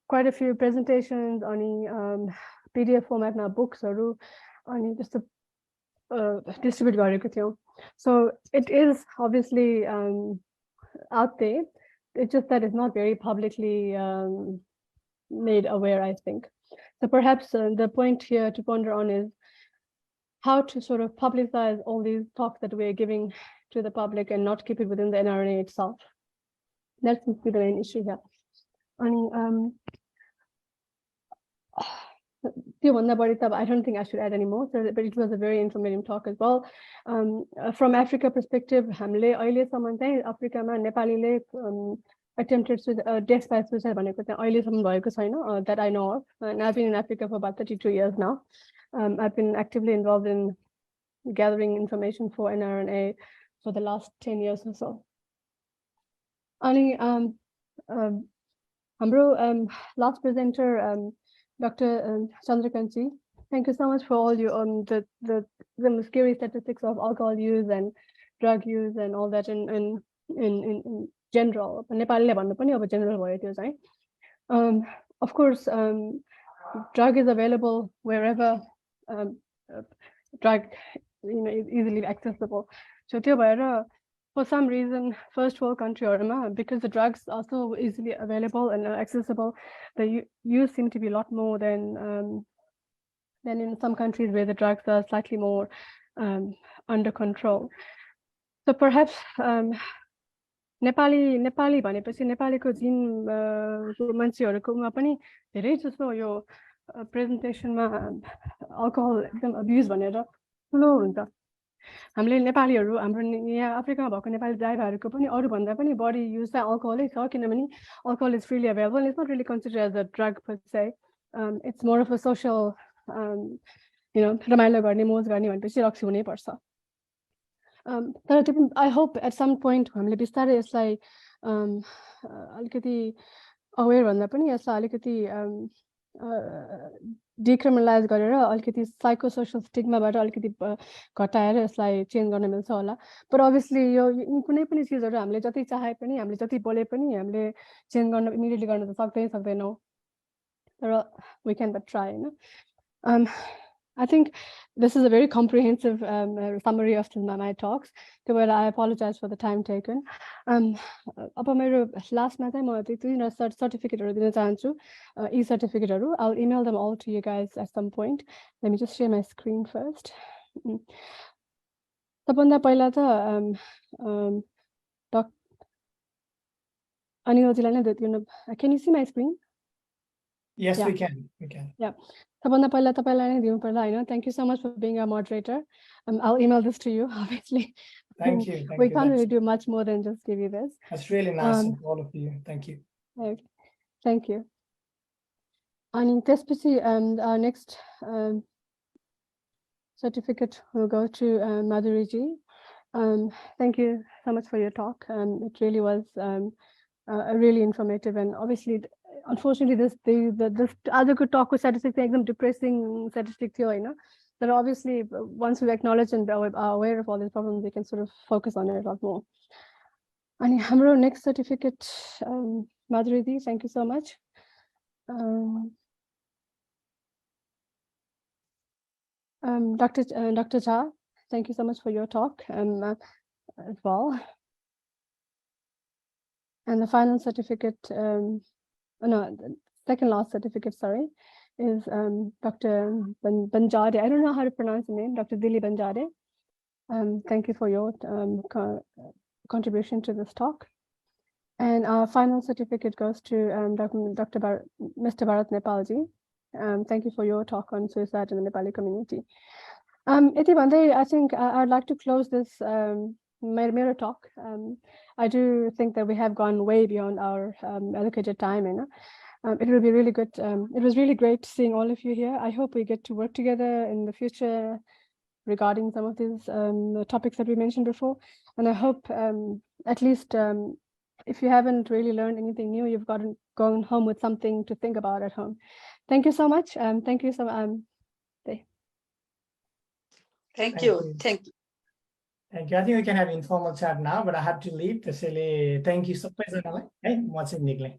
quite a few presentations on PDF format na books अनि just distribute गरेको थियौं. So it is obviously out there. It's just that it's not very publicly made aware, I think. So perhaps the point here to ponder on is how to sort of publicize all these talks that we're giving to the public and not keep it within the NRNA itself. That seems to be the main issue here. अनि त्योभन्दा बढी त I don't think I should add any more, but it was a very informative talk as well. From Africa perspective, हामीले अहिलेसम्म चाहिँ अफ्रिकामा नेपालीले attempted death by suicide भनेको चाहिँ अहिलेसम्म भएको छैन, that I know of. And I've been in Africa for about 32 years now. I've been actively involved in gathering information for NRNA for the last 10 years or so. अनि हाम्रो last presenter, Dr. Chandrakantji, thank you so much for all your the scary statistics of alcohol use and drug use and all that in general. नेपालीले भन्नु पनि अब general भयो त्यो चाहिँ. Of course, drug is available wherever drug is easily accessible. So त्यो भएर for some reason, first world country because the drugs are so easily available and accessible, the use seem to be a lot more than in some countries where the drugs are slightly more under control. So perhaps Nepali भनेपछि नेपालीको जिन मान्छेहरुकोमा पनि धेरै जस्तो यो प्रेजेन्टेसनमा अल्कोहल एकदम अब्युज भनेर ठुलो हुन्छ. हामीले नेपालीहरु हाम्रो यहाँ अफ्रिकामा भएको नेपाली ड्राइभरहरुको पनि अरु भन्दा पनि बढी युज चाहिँ अल्कोहलै छ, किनभने alcohol is freely available. It's not really considered as a drug per se. It's more of a social रमाइलो गर्ने मोज गर्ने भनेपछि रक्सी हुनै पर्छ. तर त्यो पनि I hope at some point हामीले बिस्तारै यसलाई अलिकति अवेयर भन्दा पनि यसलाई अलिकति decriminalize गरेर अलिकति psychosocial stigma बाट अलिकति घटाएर यसलाई चेन्ज गर्न मिल्छ होला. But obviously यो कुनै पनि चीजहरु हामीले जति चाहे पनि हामीले जति बोले पनि हामीले चेन्ज गर्न इमिडिएटली गर्न त सक्दैनौ. तर we can but try, I think this is a very comprehensive summary of my talks. So I apologize for the time taken. अब मेरो लास्टमा चाहिँ म दुईटा सर्टिफिकेटहरु दिन चाहन्छु, e-certificate. I'll email them all to you guys at some point. Let me just share my screen first. सबभन्दा पहिला त अनिलजीलाई नै can you see my screen? Yes, Yeah. we can. Yeah. सबभन्दा पहिला तपाईलाई नै दिनु पर्ला हैन. Thank you so much for being a moderator. I'll email this to you, obviously. Thank you. We can't really do much more than just give you this. That's really nice of all of you. Thank you. Okay. Thank you. And त्यसपछि our next certificate will go to Madhuriji. Thank you so much for your talk. It really was really informative, and obviously unfortunately this other good talk was statistic एकदम depressing statistic थियो हैन. But obviously once we acknowledge and are aware of all these problems, we can sort of focus on it a lot more. And हाम्रो next certificate, Madhuriji, thank you so much. Dr. Jha, thank you so much for your talk as well. And the final certificate, the second last certificate, sorry, is Dr. Banjade. I don't know how to pronounce the name, Dr. Dili Banjade. Thank you for your contribution to this talk. And our final certificate goes to Mr. Bharat Nepalji. Thank you for your talk on suicide in the Nepali community. I think I'd like to close this mirror talk. I do think that we have gone way beyond our allocated time. It will be really good. It was really great seeing all of you here. I hope we get to work together in the future regarding some of these topics that we mentioned before. And I hope at least if you haven't really learned anything new, you've gone home with something to think about at home. Thank you so much. Thank you so much. Thank you. Thank you. Thank you. I think we can have informal chat now, but I have to leave. Thank you so much. Thank you.